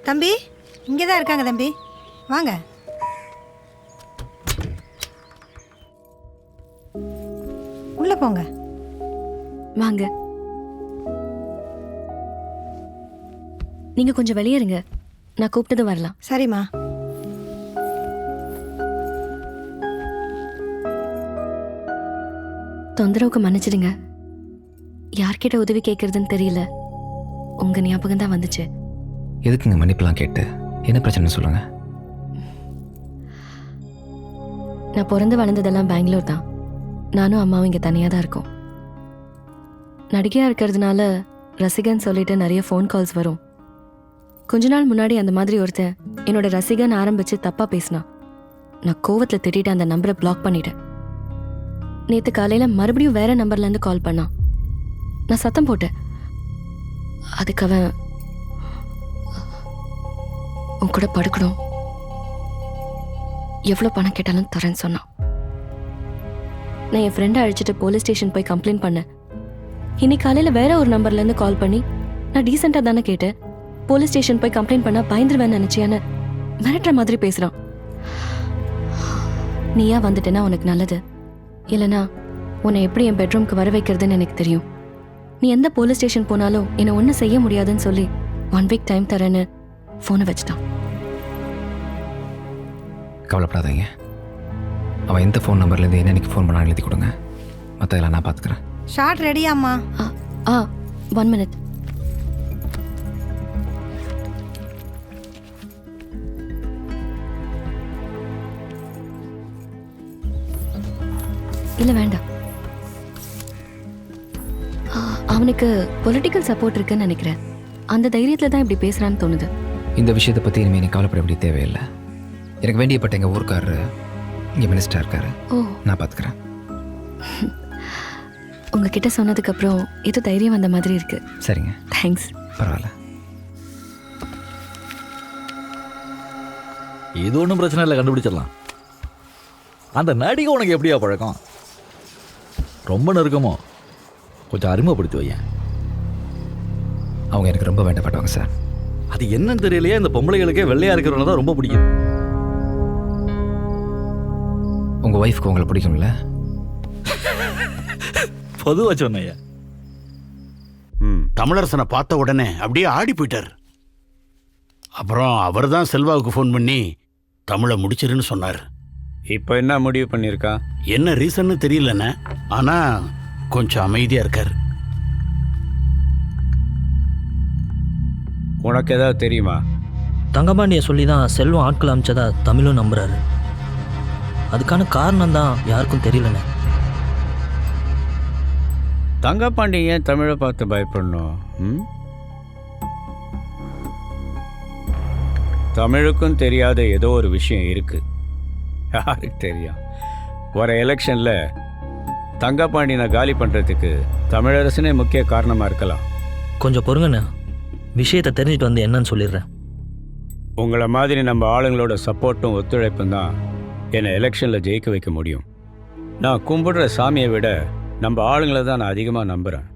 தம்பி இங்கே தான் இருக்காங்க தம்பி, வாங்க. உள்ள போங்க. வாங்க. நீங்க கொஞ்சம் வெளியே இருங்க, நான் கூப்பிட்டது வரலாம். சரிம்மா. தொந்தரவுக்கு மன்னிச்சிடுங்க. யார்கிட்ட உதவி கேட்கறதுன்னு தெரியல, உங்க ஞாபகம் தான் வந்துச்சு. எதுக்குங்க மன்னிப்பெல்லாம் கேட்டு? என்ன பிரச்சனை சொல்லுங்க. நான் பிறந்து வளர்ந்ததெல்லாம் பெங்களூர் தான். நானும் அம்மாவும் இங்கே தனியாக தான் இருக்கோம். நடிகையாக இருக்கிறதுனால ரசிகன் சொல்லிட்டு நிறைய ஃபோன் கால்ஸ் வரும். கொஞ்ச நாள் முன்னாடி அந்த மாதிரி ஒருத்தன் என்னோட ரசிகன் ஆரம்பித்து தப்பாக பேசினான். நான் கோவத்தில் திட்டிட்டு அந்த நம்பரை பிளாக் பண்ணிட்டேன். நேற்று காலையில் மறுபடியும் வேற நம்பர்லேருந்து கால் பண்ணான். நான் சத்தம் போட்டேன். அதுக்கு அவன் உன் கூட படுக்கணும், எவ்வளோ பணம் கேட்டாலும் தரேன்னு சொன்னான். நான் என் ஃப்ரெண்டை அழைச்சிட்டு போலீஸ் ஸ்டேஷன் போய் கம்ப்ளைண்ட் பண்ணேன். இன்னைக்கு காலையில் வேற ஒரு நம்பர்லேருந்து கால் பண்ணி, நான் டீசெண்டாக தானே கேட்டேன், போலீஸ் ஸ்டேஷன் போய் கம்ப்ளைண்ட் பண்ண பயந்துருவேன்னு நினச்சியான்னு மிரட்டுற மாதிரி பேசுகிறான். நீயா வந்துட்டேன்னா உனக்கு நல்லது, இல்லைனா உன்னை எப்படி என் பெட்ரூம்க்கு வர வைக்கிறதுன்னு எனக்கு தெரியும். நீ எந்த போலீஸ் ஸ்டேஷன் போனாலும் என்னை ஒன்றும் செய்ய முடியாதுன்னு சொல்லி 1 வீக் டைம் தரேன்னு ஃபோனை வச்சுட்டான். கவலைப்படாதீங்க. அவன் எந்த ஃபோன் நம்பர்லேருந்து என்னைக்கு ஃபோன் பண்ணாலும் எழுதி கொடுங்க, மற்றதெல்லாம் நான் பார்த்துக்கிறேன். ஷார்ட் ரெடியாம்மா? 1 minute. இல்லை வேண்டாம். அவனுக்கு பொலிட்டிக்கல் சப்போர்ட் இருக்குன்னு நினைக்கிறேன். அந்த தைரியத்தில் தான் இப்படி பேசுகிறான்னு தோணுது. இந்த விஷயத்தை பற்றி இனிமேல் நீ கவலைப்பட வேண்டிய தேவையில்லை. எனக்கு வேண்டியப்பட்ட எங்கள் ஊருக்காரரு இங்கே மினிஸ்டராக இருக்காரு. நான் பார்த்துக்கிறேன். உங்ககிட்ட சொன்னதுக்கப்புறம் ஏதோ தைரியம் வந்த மாதிரி இருக்கு. சரிங்க, தேங்க்ஸ். பரவாயில்ல. இது ஒன்றும் பிரச்சனை இல்லை, கண்டுபிடிச்சிடலாம். அந்த நடிகை உனக்கு எப்படியா பழக்கம்? ரொம்ப நெருக்கமோ? கொஞ்சம் அறிமுகப்படுத்தி வையேன். அவங்க எனக்கு ரொம்ப வேண்டப்பட்டவங்க சார். அது என்னன்னு தெரியலையே, இந்த பொம்பளைகளுக்கே வெள்ளையா இருக்கிறவங்க தான் ரொம்ப பிடிக்கும். உங்கள் ஒய்ஃப்க்கு உங்களை பிடிக்கும்ல? பொதுவாக சொன்னையா? தமிழரசனை பார்த்த உடனே அப்படியே ஆடி போயிட்டார். அப்புறம் அவர் தான் செல்வாவுக்கு ஃபோன் பண்ணி தமிழை முடிச்சிருன்னு சொன்னார். இப்போ என்ன முடிவு பண்ணியிருக்கா? என்ன ரீசன்னு தெரியலண்ணே, ஆனால் கொஞ்சம் அமைதியாக இருக்கார். உனக்கு ஏதாவது தெரியுமா? தங்கபாண்டியை சொல்லி தான் செல்வம் ஆட்கள் அமைச்சதா தமிழும் நம்புறாரு. அதுக்கான காரணம் தான் யாருக்கும் தெரியலண்ணே. தங்கபாண்டி ஏன் தமிழை பார்த்து பயப்படணும்? தமிழுக்கும் தெரியாத ஏதோ ஒரு விஷயம் இருக்கு. யாருக்கு தெரியும்? வர எலெக்ஷனில் தங்கபாண்டியனை காலி பண்ணுறதுக்கு தமிழரசனே முக்கிய காரணமாக இருக்கலாம். கொஞ்சம் பொறுங்கண்ணே, விஷயத்தை தெரிஞ்சுட்டு வந்து என்னன்னு சொல்லிடுறேன். உங்களை மாதிரி நம்ம ஆளுங்களோட சப்போர்ட்டும் ஒத்துழைப்பும் தான் என்னை எலெக்ஷனில் ஜெயிக்க வைக்க முடியும். நான் கும்பிடுற சாமியை விட நம்ம ஆளுங்களை தான் நான் அதிகமாக நம்புகிறேன்.